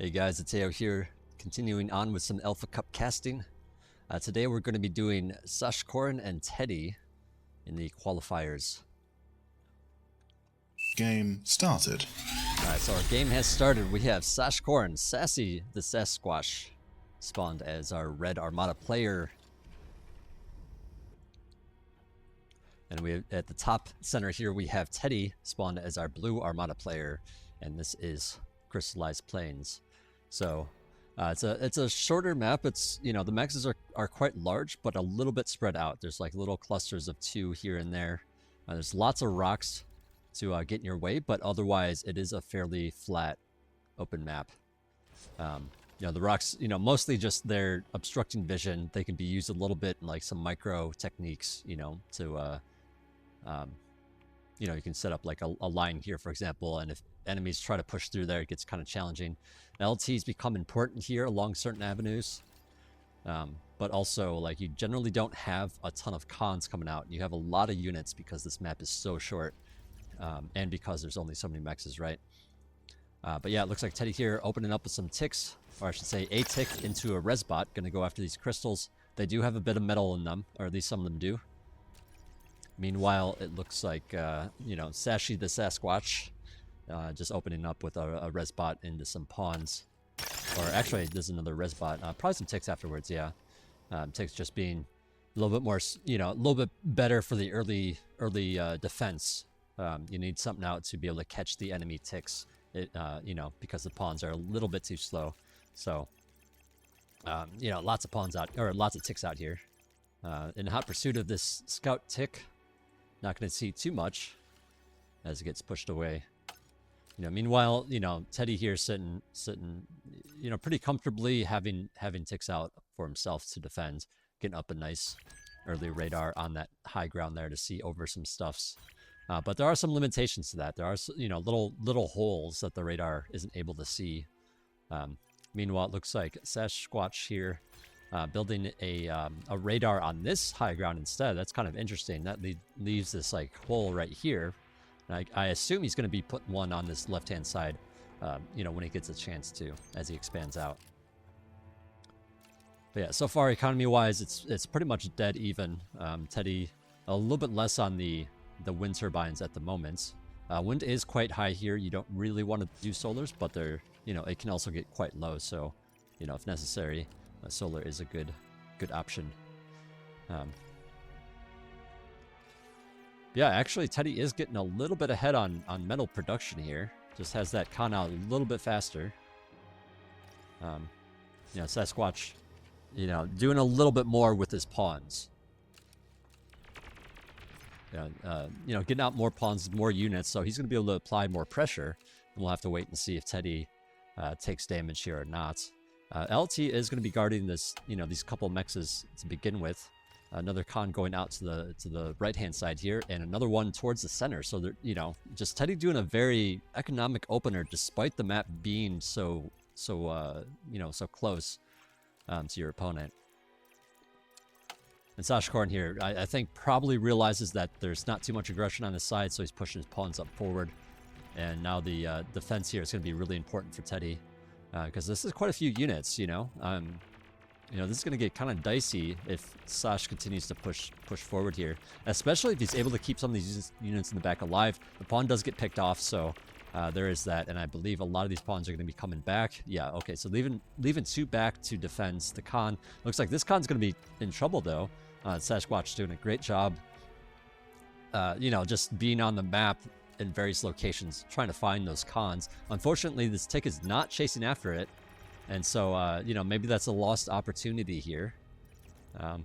Hey guys, Zeteo here, continuing on with some Alpha Cup casting. Today we're going to be doing Sashkorin and Teddy in the qualifiers. Game started. Alright, so our game has started. We have Sashkorin, Sassy the Sasquatch, spawned as our Red Armada player. And we at the top center here we have Teddy, spawned as our Blue Armada player. And this is Crystallized Plains. So it's a shorter map. It's, you know, the maxes are quite large, but a little bit spread out. There's like little clusters of 2 here and there. There's lots of rocks to get in your way, but otherwise it is a fairly flat, open map. You know, the rocks, you know, mostly just they're obstructing vision. They can be used a little bit in like some micro techniques, you know, to you know, you can set up like a line here, for example, and if enemies try to push through there, it gets kind of challenging. LTs become important here along certain avenues, but also like you generally don't have a ton of cons coming out. You have a lot of units because this map is so short, and because there's only so many mexes, right? But yeah, it looks like Teddy here opening up with some ticks, or I should say a tick into a res bot. Gonna go after these crystals. They do have a bit of metal in them, or at least some of them do. Meanwhile, it looks like, you know, Sashi the Sasquatch just opening up with a res bot into some pawns. Or actually, there's another res bot. Probably some ticks afterwards, yeah. Ticks just being a little bit more, you know, a little bit better for the early defense. You need something out to be able to catch the enemy ticks, you know, because the pawns are a little bit too slow. So, you know, lots of pawns out, or lots of ticks out here. In hot pursuit of this scout tick. Not going to see too much as it gets pushed away. You know, meanwhile, you know, Teddy here sitting, you know, pretty comfortably having ticks out for himself to defend, getting up a nice early radar on that high ground there to see over some stuffs. But there are some limitations to that. There are, you know, little holes that the radar isn't able to see. Meanwhile, it looks like Sasquatch here. Building a radar on this high ground instead. That's kind of interesting. That leaves this like hole right here. I assume he's going to be putting one on this left-hand side, you know, when he gets a chance to, as he expands out. But yeah, so far economy-wise, it's pretty much dead even. Teddy a little bit less on the wind turbines at the moment. Wind is quite high here. You don't really want to do solars, but they're, you know, it can also get quite low. So, you know, if necessary. Solar is a good option. Yeah, actually, Teddy is getting a little bit ahead on metal production here. Just has that con out a little bit faster. You know, Sasquatch, you know, doing a little bit more with his pawns. Yeah, you know, getting out more pawns, more units, so he's going to be able to apply more pressure. And we'll have to wait and see if Teddy takes damage here or not. LT is going to be guarding this, you know, these couple mexes to begin with. Another con going out to the right hand side here, and another one towards the center. So they're, you know, just Teddy doing a very economic opener, despite the map being so you know, so close to your opponent. And Sashkorin here, I think probably realizes that there's not too much aggression on his side, so he's pushing his pawns up forward. And now the defense here is going to be really important for Teddy. Because this is quite a few units, you know. You know, this is going to get kind of dicey if Sash continues to push forward here. Especially if he's able to keep some of these units in the back alive. The pawn does get picked off, so there is that. And I believe a lot of these pawns are going to be coming back. Yeah, okay, so leaving 2 back to defend the con. Looks like this con's going to be in trouble, though. Sasquatch doing a great job, you know, just being on the map in various locations, trying to find those cons. Unfortunately, this tick is not chasing after it, and so you know, maybe that's a lost opportunity here. A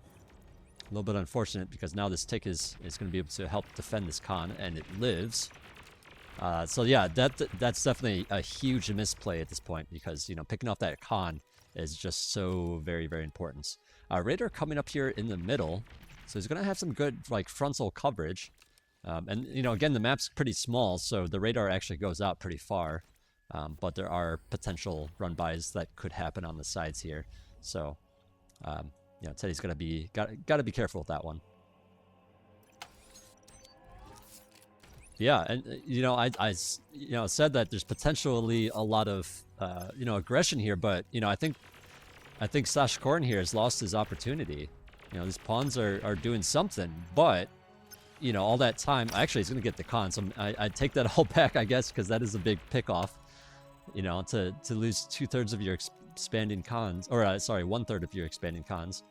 little bit unfortunate because now this tick is going to be able to help defend this con, and it lives. So yeah, that's definitely a huge misplay at this point because, you know, picking off that con is just so very important. Radar coming up here in the middle, so he's going to have some good like frontal coverage. And, you know, again, the map's pretty small, so the radar actually goes out pretty far. But there are potential run-bys that could happen on the sides here. So, you know, Teddy's got to be careful with that one. Yeah, and said that there's potentially a lot of aggression here, but I think Sashkorin here has lost his opportunity. These pawns are doing something, but all that time, actually, he's going to get the con. So I take that all back, I guess, because that is a big pick off. To lose 2/3 of your expanding cons, or sorry, 1/3 of your expanding cons.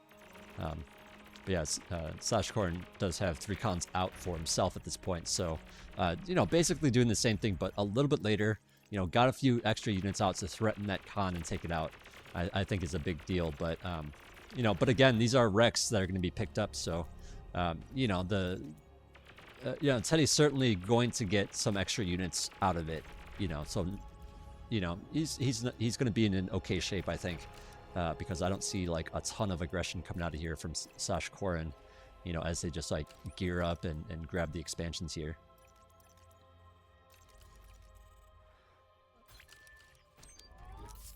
But yes, Sashkorin does have 3 cons out for himself at this point. So, basically doing the same thing, but a little bit later. Got a few extra units out to threaten that con and take it out. I think is a big deal. But, but again, these are wrecks that are going to be picked up. So, Teddy's certainly going to get some extra units out of it. So, he's going to be in an okay shape, I think. Because I don't see like a ton of aggression coming out of here from Sashkorin, as they just like gear up and grab the expansions here.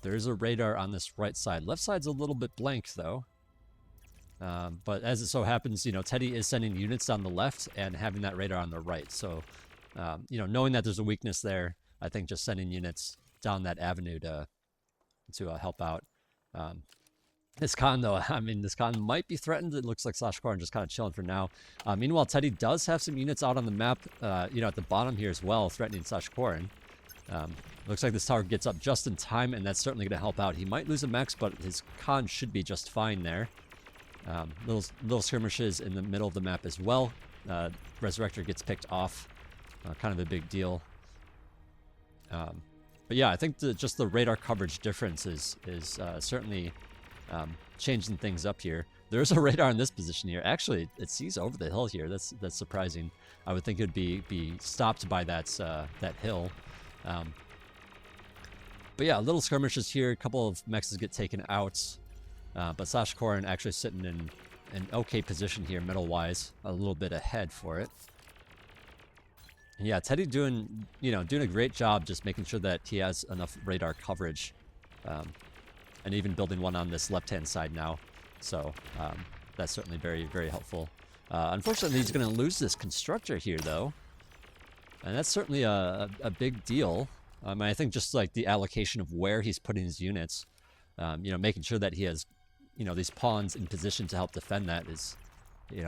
There's a radar on this right side. Left side's a little bit blank though. But as it so happens, Teddy is sending units down the left and having that radar on the right. So, knowing that there's a weakness there, I think just sending units down that avenue to help out. This con though, this con might be threatened. It looks like Sashkorin just kind of chilling for now. Meanwhile, Teddy does have some units out on the map, at the bottom here as well, threatening Sashkorin. Looks like this tower gets up just in time, and that's certainly going to help out. He might lose a max, but his con should be just fine there. Little skirmishes in the middle of the map as well. Resurrector gets picked off. Kind of a big deal. But yeah, I think just the radar coverage difference is certainly changing things up here. There's a radar in this position here. Actually, it sees over the hill here. That's surprising. I would think it would be stopped by that hill. But yeah, little skirmishes here. A couple of mexes get taken out. But Sashkorin actually sitting in an okay position here, middle-wise. A little bit ahead for it. And yeah, Teddy doing a great job just making sure that he has enough radar coverage. And even building one on this left-hand side now. So that's certainly very, very helpful. Unfortunately, he's going to lose this constructor here, though. And that's certainly a big deal. I think just like the allocation of where he's putting his units, making sure that he has, these pawns in position to help defend that is, he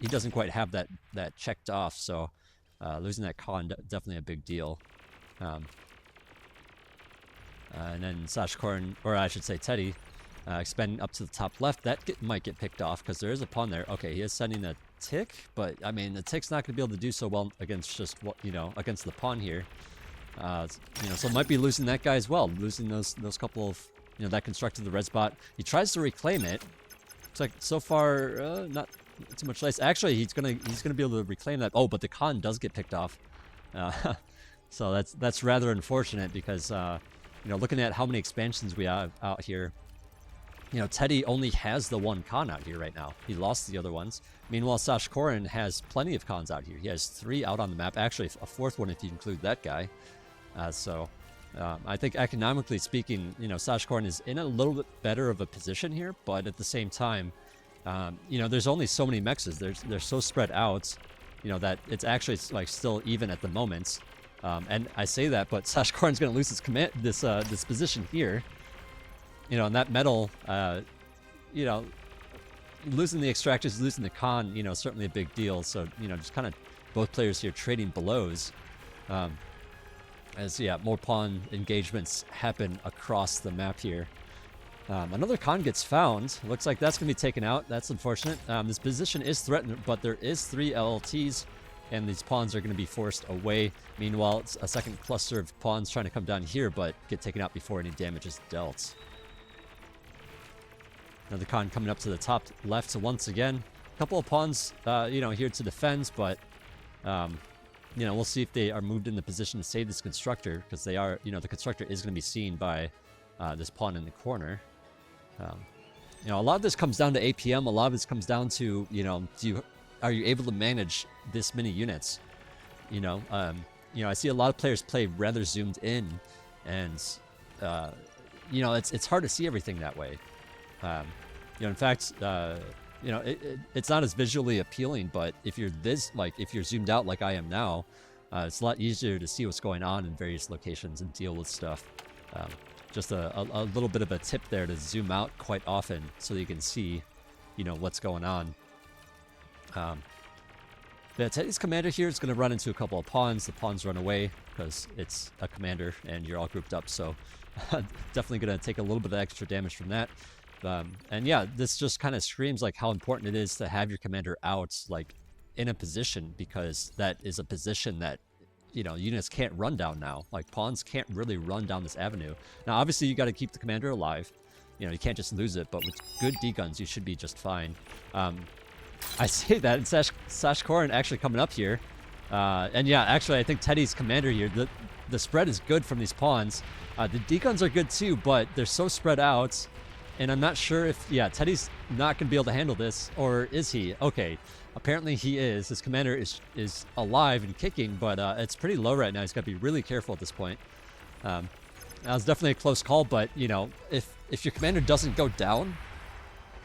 doesn't quite have that checked off. So losing that con definitely a big deal. And then Sashkorin, or I should say Teddy, expanding up to the top left. That might get picked off because there is a pawn there. Okay, he is sending a tick, but the tick's not going to be able to do so well against just against the pawn here. So might be losing that guy as well, losing those couple of that constructed the red spot. He tries to reclaim it. Looks like so far not too much less. Actually, he's gonna be able to reclaim that. Oh, but the con does get picked off. So that's rather unfortunate because looking at how many expansions we have out here. Teddy only has the 1 con out here right now. He lost the other ones. Meanwhile, Sashkorin has plenty of cons out here. He has 3 out on the map. Actually, a 4th one if you include that guy. I think economically speaking, Sashkorin is in a little bit better of a position here. But at the same time, there's only so many mexes. They're so spread out, that it's actually like still even at the moment. And I say that, but Sashkorin's going to lose this position here. And that metal, losing the extractors, losing the con, certainly a big deal. So, just kind of both players here trading blows. As, more pawn engagements happen across the map here. Another con gets found. Looks like that's going to be taken out. That's unfortunate. This position is threatened, but there is 3 LLTs, and these pawns are going to be forced away. Meanwhile, it's a second cluster of pawns trying to come down here, but get taken out before any damage is dealt. Another con coming up to the top left. So once again, a couple of pawns, here to defend, but, we'll see if they are moved in the position to save this constructor, because they are, the constructor is going to be seen by this pawn in the corner. A lot of this comes down to APM. A lot of this comes down to, are you able to manage this many units? I see a lot of players play rather zoomed in, and, it's hard to see everything that way. In fact, you know, it's not as visually appealing, but if you're if you're zoomed out like I am now, it's a lot easier to see what's going on in various locations and deal with stuff. Just a little bit of a tip there to zoom out quite often so that you can see, you know, what's going on. Yeah, Teddy's commander here is going to run into a couple of pawns. The pawns run away because it's a commander and you're all grouped up, so definitely going to take a little bit of extra damage from that. And yeah, this just kind of screams like how important it is to have your commander out, like in a position, because that is a position that, you know, units can't run down now. Like pawns can't really run down this avenue. Now, obviously, you got to keep the commander alive. You know, you can't just lose it, but with good D-guns, you should be just fine. I say that, and Sashkorin actually coming up here. And yeah, actually, I think Teddy's commander here, the spread is good from these pawns. The D-guns are good too, but they're so spread out. And I'm not sure if, yeah, Teddy's not going to be able to handle this, or is he? Okay, apparently he is. His commander is alive and kicking, but it's pretty low right now. He's got to be really careful at this point. That was definitely a close call, but, you know, if your commander doesn't go down,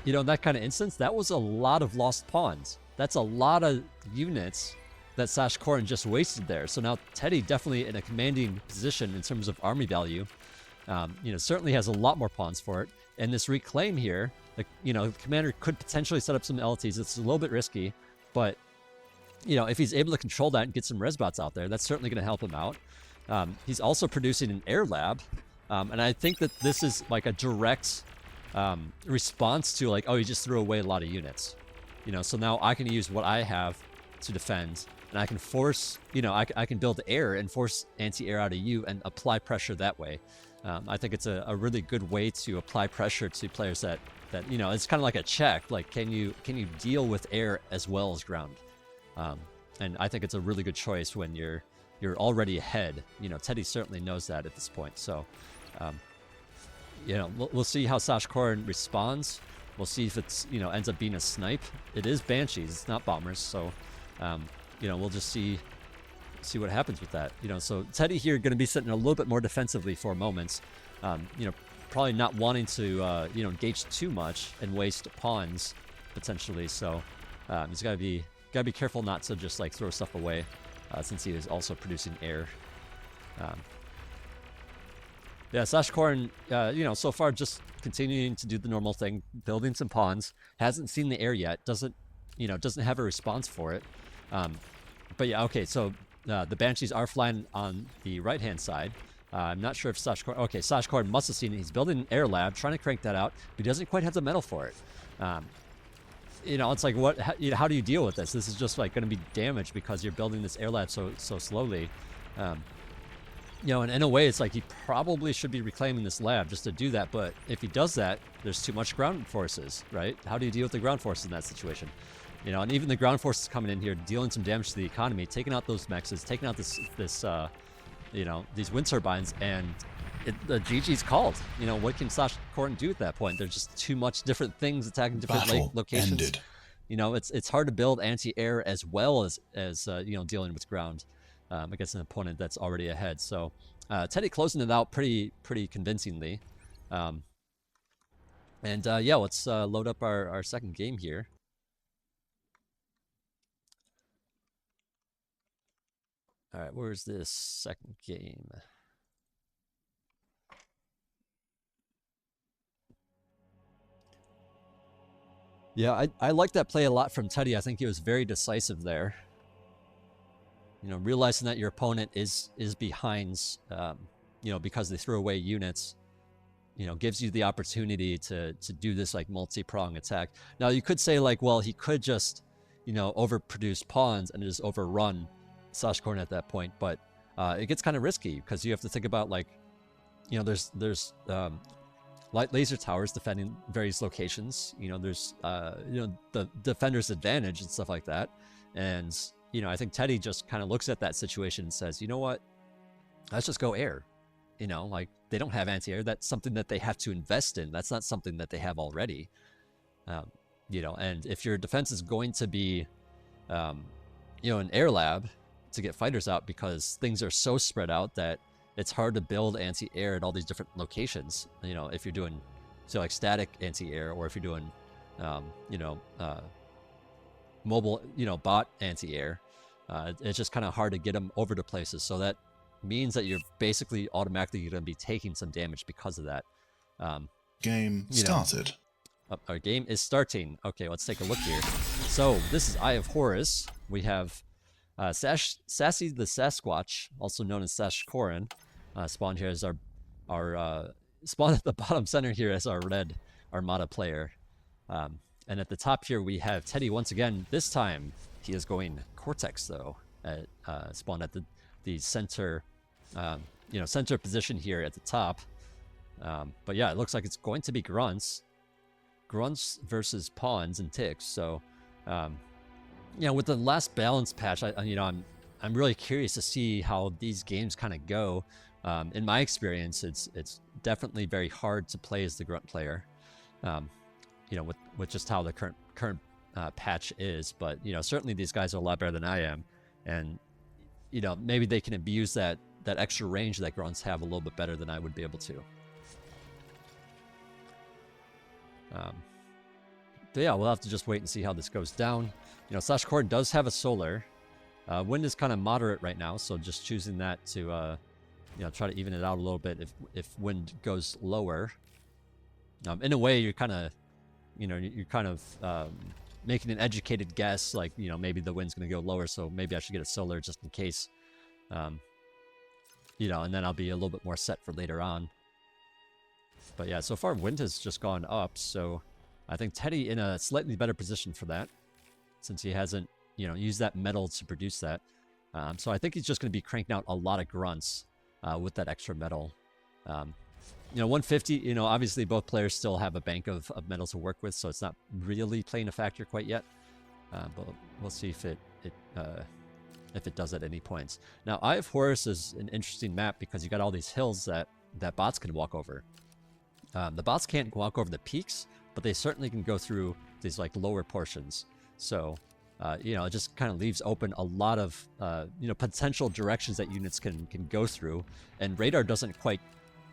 you know, in that kind of instance, that was a lot of lost pawns. That's a lot of units that Sashkorin just wasted there. So now Teddy definitely in a commanding position in terms of army value. You know, certainly has a lot more pawns for it. And this reclaim here, you know, the commander could potentially set up some LTs. It's a little bit risky, but, you know, if he's able to control that and get some resbots out there, that's certainly going to help him out. He's also producing an air lab. And I think that this is like a direct response to like, oh, you just threw away a lot of units. You know, so now I can use what I have to defend, and I can force, you know, I can build air and force anti-air out of you and apply pressure that way. I think it's a really good way to apply pressure to players that you know, it's kind of like a check. Like, can you deal with air as well as ground? And I think it's a really good choice when you're already ahead. You know, Teddy certainly knows that at this point. So, you know, we'll see how Sashkorin responds. We'll see if it's, you know, ends up being a snipe. It is Banshees, it's not bombers. So, you know, we'll just see what happens with that. You know, so Teddy here going to be sitting a little bit more defensively for moments. You know, probably not wanting to, you know, engage too much and waste pawns potentially. So he's got to be careful not to just like throw stuff away, since he is also producing air. Yeah, Sashkorin, you know, so far just continuing to do the normal thing, building some pawns. Hasn't seen the air yet. Doesn't have a response for it. But yeah, okay, so the Banshees are flying on the right-hand side. I'm not sure if Sashkorin... Okay, Sashkorin must have seen it. He's building an air lab, trying to crank that out, but he doesn't quite have the metal for it. You know, it's like, how do you deal with this? This is just like going to be damaged because you're building this air lab so slowly. You know, and in a way, it's like he probably should be reclaiming this lab just to do that. But if he does that, there's too much ground forces, right? How do you deal with the ground forces in that situation? You know, and even the ground forces coming in here, dealing some damage to the economy, taking out those mexes, taking out this you know, these wind turbines, and the GG's called. You know, what can Sashkorin do at that point? There's just too much different things attacking different locations. Ended. You know, it's hard to build anti-air as well as you know, dealing with ground against an opponent that's already ahead. So Teddy closing it out pretty convincingly. And yeah, let's load up our second game here. All right, where's this second game? Yeah, I like that play a lot from Teddy. I think he was very decisive there. You know, realizing that your opponent is behind, you know, because they threw away units, you know, gives you the opportunity to do this like multi-prong attack. Now you could say like, well, he could just, you know, overproduce pawns and just overrun Sashkorin at that point, but it gets kind of risky because you have to think about like, you know, there's light laser towers defending various locations. You know, there's you know, the defender's advantage and stuff like that. And you know, I think Teddy just kind of looks at that situation and says, you know what, let's just go air. You know, like they don't have anti-air. That's something that they have to invest in. That's not something that they have already. You know, and if your defense is going to be, you know, an air lab to get fighters out because things are so spread out that it's hard to build anti-air at all these different locations. You know, if you're doing, so like static anti-air, or if you're doing, you know, mobile, you know, bot anti-air. It's just kind of hard to get them over to places. So that means that you're basically automatically going to be taking some damage because of that. Game started. Our game is starting. Okay, let's take a look here. So this is Eye of Horus. We have Sassy the Sasquatch, also known as Sashkorin, spawned here as our spawned at the bottom center here as our red Armada player. And at the top here we have Teddy once again. This time he is going Cortex though, spawned at the center, you know, center position here at the top. But yeah, it looks like it's going to be Grunts versus Pawns and Ticks. So, you know, with the last balance patch, you know, I'm really curious to see how these games kind of go. In my experience, it's definitely very hard to play as the Grunt player. You know, with just how the current patch is. But you know, certainly these guys are a lot better than I am, and you know, maybe they can abuse that extra range that Grunts have a little bit better than I would be able to. But yeah, we'll have to just wait and see how this goes down. You know, Sashkorin does have a solar. Wind is kind of moderate right now, so just choosing that to you know, try to even it out a little bit if wind goes lower. In a way, you're kind of, you know, you're kind of making an educated guess, like, you know, maybe the wind's going to go lower, so maybe I should get a solar just in case. You know, and then I'll be a little bit more set for later on. But yeah, so far wind has just gone up, so I think Teddy in a slightly better position for that, since he hasn't, you know, used that metal to produce that. So I think he's just going to be cranking out a lot of grunts with that extra metal. You know, 150, you know, obviously both players still have a bank of metal to work with, so it's not really playing a factor quite yet. But we'll see if it does at any points. Now, Eye of Horus is an interesting map because you got all these hills that bots can walk over. The bots can't walk over the peaks, but they certainly can go through these like lower portions. So, you know, it just kind of leaves open a lot of, you know, potential directions that units can go through, and radar doesn't quite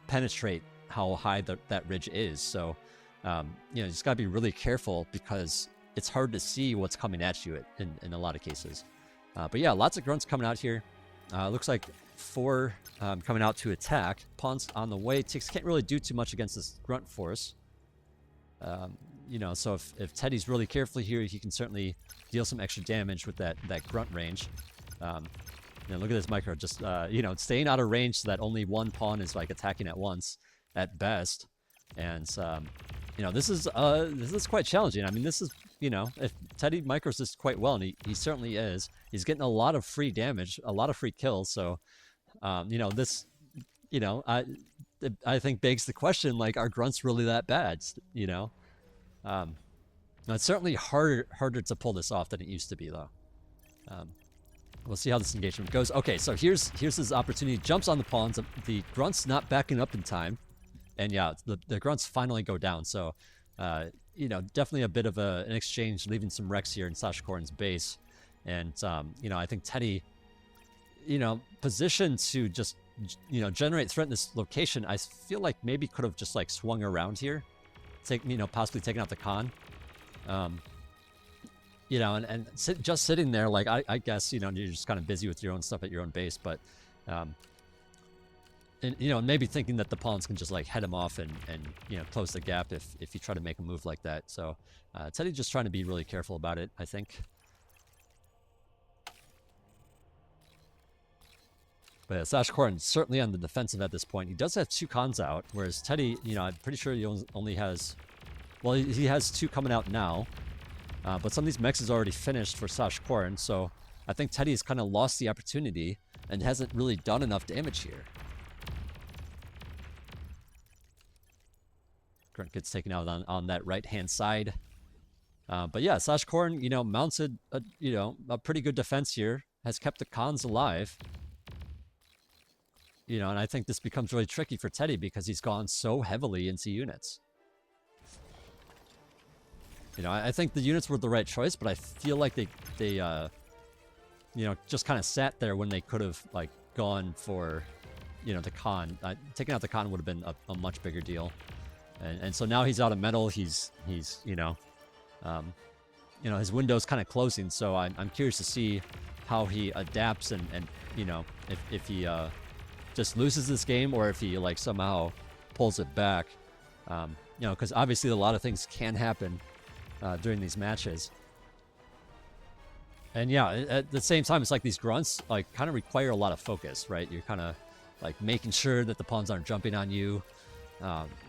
penetrate how high that ridge is. So, you know, you just gotta be really careful because it's hard to see what's coming at you in a lot of cases. But yeah, lots of grunts coming out here. Looks like 4 coming out to attack. Pawns on the way. Ticks can't really do too much against this grunt force. You know, so if Teddy's really careful here, he can certainly deal some extra damage with that grunt range. You know, look at this micro, just you know, staying out of range so that only one pawn is like attacking at once at best. And you know, this is quite challenging. I mean, this is, you know, if Teddy micros this quite well, and he certainly is. He's getting a lot of free damage, a lot of free kills. So, you know, this, you know, I think begs the question, like, are grunts really that bad? You know, it's certainly harder to pull this off than it used to be, though. We'll see how this engagement goes. Okay, so here's his opportunity. Jumps on the pawns. The grunt's not backing up in time, and yeah, the grunts finally go down. So, you know, definitely a bit of an exchange, leaving some wrecks here in Sashkorin's base. And, you know, I think Teddy, you know, positioned to just, you know, generate threat in this location, I feel like maybe could have just, like, swung around here. You know, possibly taken out the con. You know, and just sitting there, like, I guess, you know, you're just kind of busy with your own stuff at your own base. But, and, you know, maybe thinking that the pawns can just, like, head him off and you know, close the gap if you try to make a move like that. So, Teddy just trying to be really careful about it, I think. But yeah, Sashkorin certainly on the defensive at this point. He does have 2 cons out, whereas Teddy, you know, I'm pretty sure he only has... Well, he has 2 coming out now. But some of these mechs is already finished for Sashkorin, so I think Teddy has kind of lost the opportunity and hasn't really done enough damage here. Grunt gets taken out on that right-hand side. But yeah, Sashkorin, you know, mounted you know, a pretty good defense here. Has kept the cons alive. You know, and I think this becomes really tricky for Teddy because he's gone so heavily into units. You know, I think the units were the right choice, but I feel like they you know, just kind of sat there when they could have, like, gone for, you know, the con. Taking out the con would have been a much bigger deal. And so now he's out of metal. He's you know, You know, his window's kind of closing, so I'm curious to see how he adapts and you know, if he just loses this game or if he like somehow pulls it back. You know, because obviously a lot of things can happen during these matches. And yeah, at the same time, it's like these grunts like kind of require a lot of focus, right? You're kind of like making sure that the pawns aren't jumping on you,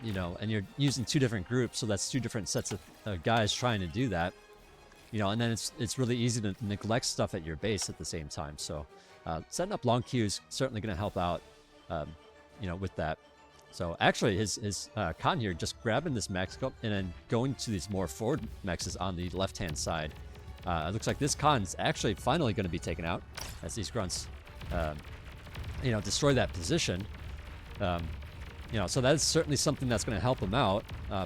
you know, and you're using two different groups, so that's two different sets of guys trying to do that, you know, and then it's really easy to neglect stuff at your base at the same time. So setting up long queues certainly going to help out, you know, with that. So actually, his Khan here just grabbing this mech and then going to these more forward mechs on the left-hand side. It looks like this Khan's actually finally going to be taken out as these grunts, you know, destroy that position. You know, so that's certainly something that's going to help him out.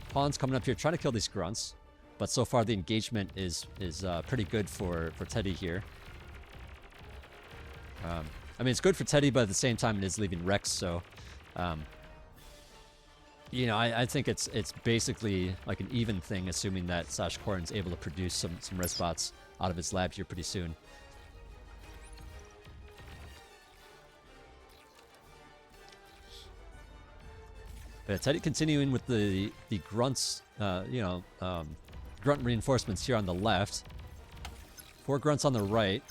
Pawns coming up here trying to kill these grunts, but so far the engagement is pretty good for Teddy here. I mean, it's good for Teddy, but at the same time it is leaving Rex, so you know, I think it's basically like an even thing, assuming that Sashkorin's able to produce some res bots out of his lab here pretty soon. But Teddy continuing with the grunts, you know, grunt reinforcements here on the left. 4 grunts on the right.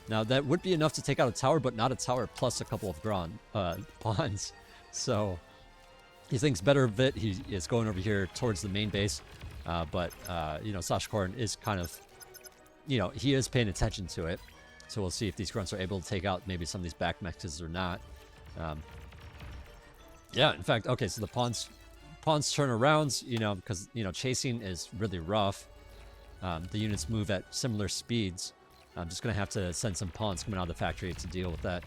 Now that would be enough to take out a tower, but not a tower plus a couple of pawns. So he thinks better of it. He is going over here towards the main base, but you know, Sashkorin is kind of, you know, he is paying attention to it. So we'll see if these grunts are able to take out maybe some of these back mexes or not. Yeah, in fact, okay, so the pawns turn around, you know, because, you know, chasing is really rough. The units move at similar speeds. I'm just going to have to send some pawns coming out of the factory to deal with that.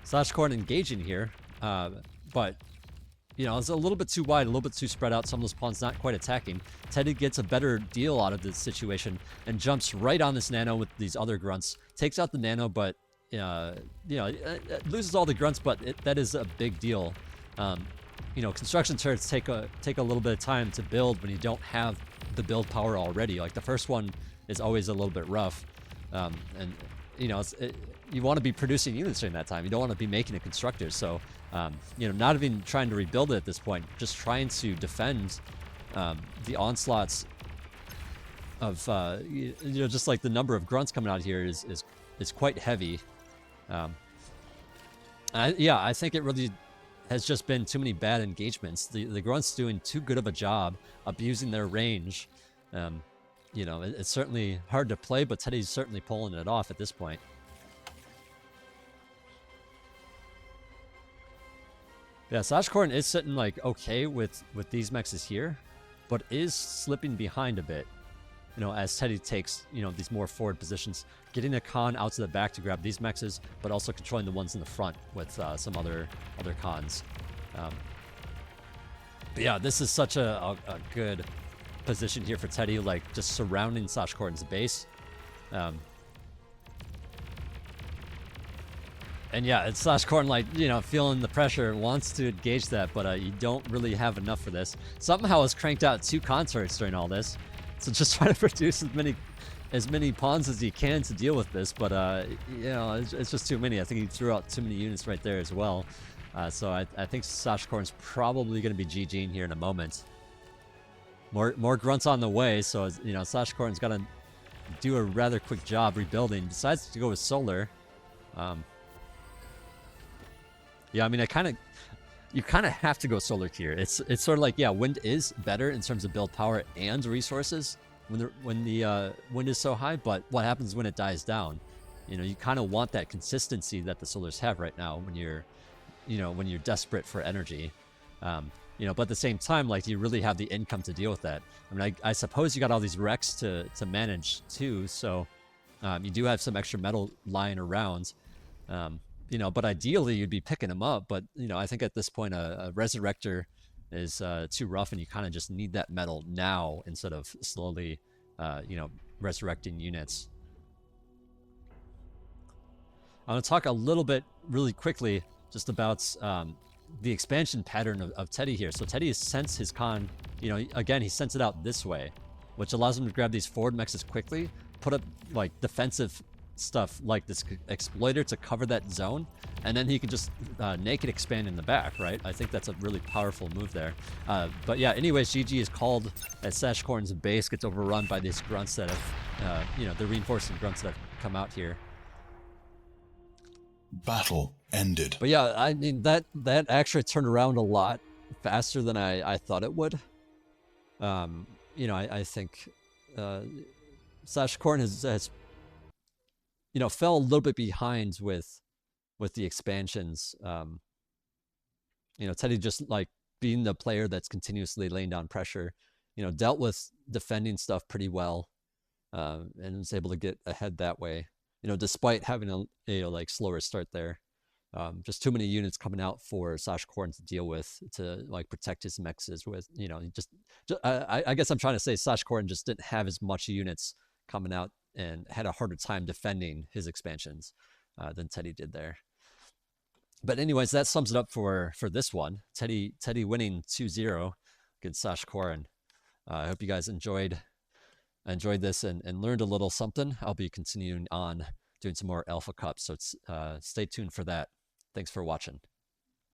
Sashkorin engaging here, but, you know, it's a little bit too wide, a little bit too spread out. Some of those pawns not quite attacking. Teddy gets a better deal out of this situation and jumps right on this nano with these other grunts. Takes out the nano, but, you know, it loses all the grunts, but that is a big deal. You know, construction turrets take a little bit of time to build when you don't have the build power already. Like the first one is always a little bit rough, and you know, you want to be producing units during that time. You don't want to be making a constructor. So, you know, not even trying to rebuild it at this point, just trying to defend the onslaughts of, you know, just like the number of grunts coming out here is quite heavy. Yeah, I think it really has just been too many bad engagements. The grunts doing too good of a job abusing their range. You know, it's certainly hard to play, but Teddy's certainly pulling it off at this point. Yeah, Sashkorin is sitting like okay with these mexes here, but is slipping behind a bit. You know, as Teddy takes, you know, these more forward positions, getting a Khan out to the back to grab these mexes, but also controlling the ones in the front with some other Khans. But yeah, this is such a good position here for Teddy, like just surrounding Sashkorin's base. And yeah, it's Sashkorin, like, you know, feeling the pressure, wants to engage that, but you don't really have enough for this. Somehow has cranked out 2 consorts during all this. So just try to produce as many pawns as you can to deal with this, but you know, it's just too many. I think he threw out too many units right there as well. So I think Sashkorin's probably going to be GGing here in a moment. More grunts on the way, so you know, Sashkorin's got to do a rather quick job rebuilding. Decides to go with solar. Yeah, I mean, you kind of have to go solar here. It's sort of like, yeah, wind is better in terms of build power and resources when the wind is so high, but what happens when it dies down? You know, you kind of want that consistency that the solars have right now when you're, you know, when you're desperate for energy. You know, but at the same time, like, you really have the income to deal with that. I mean, I suppose you got all these wrecks to manage too, so you do have some extra metal lying around. You know, but ideally you'd be picking them up. But, you know, I think at this point a Resurrector is too rough, and you kind of just need that metal now instead of slowly, you know, resurrecting units. I'm going to talk a little bit really quickly just about the expansion pattern of Teddy here. So Teddy has sent his Khan you know, again, he sends it out this way, which allows him to grab these forward mexes quickly, put up like defensive stuff like this exploiter to cover that zone, and then he can just naked expand in the back, right? I think that's a really powerful move there. But yeah, anyways, GG is called as Sashkorin's base gets overrun by these grunts that have, you know, the reinforcing grunts that have come out here. Battle ended. But yeah, I mean, that actually turned around a lot faster than I thought it would. You know, I think Sashkorin has you know, fell a little bit behind with the expansions. You know, Teddy just like being the player that's continuously laying down pressure, you know, dealt with defending stuff pretty well, and was able to get ahead that way, you know, despite having a like slower start there. Just too many units coming out for Sashkorin to deal with to like protect his mexes with, you know, I guess I'm trying to say Sashkorin just didn't have as much units coming out and had a harder time defending his expansions than Teddy did there. But anyways, that sums it up for this one. Teddy winning 2-0 against Sashkorin. I hope you guys enjoyed this and learned a little something. I'll be continuing on doing some more Alpha Cup, so stay tuned for that. Thanks for watching.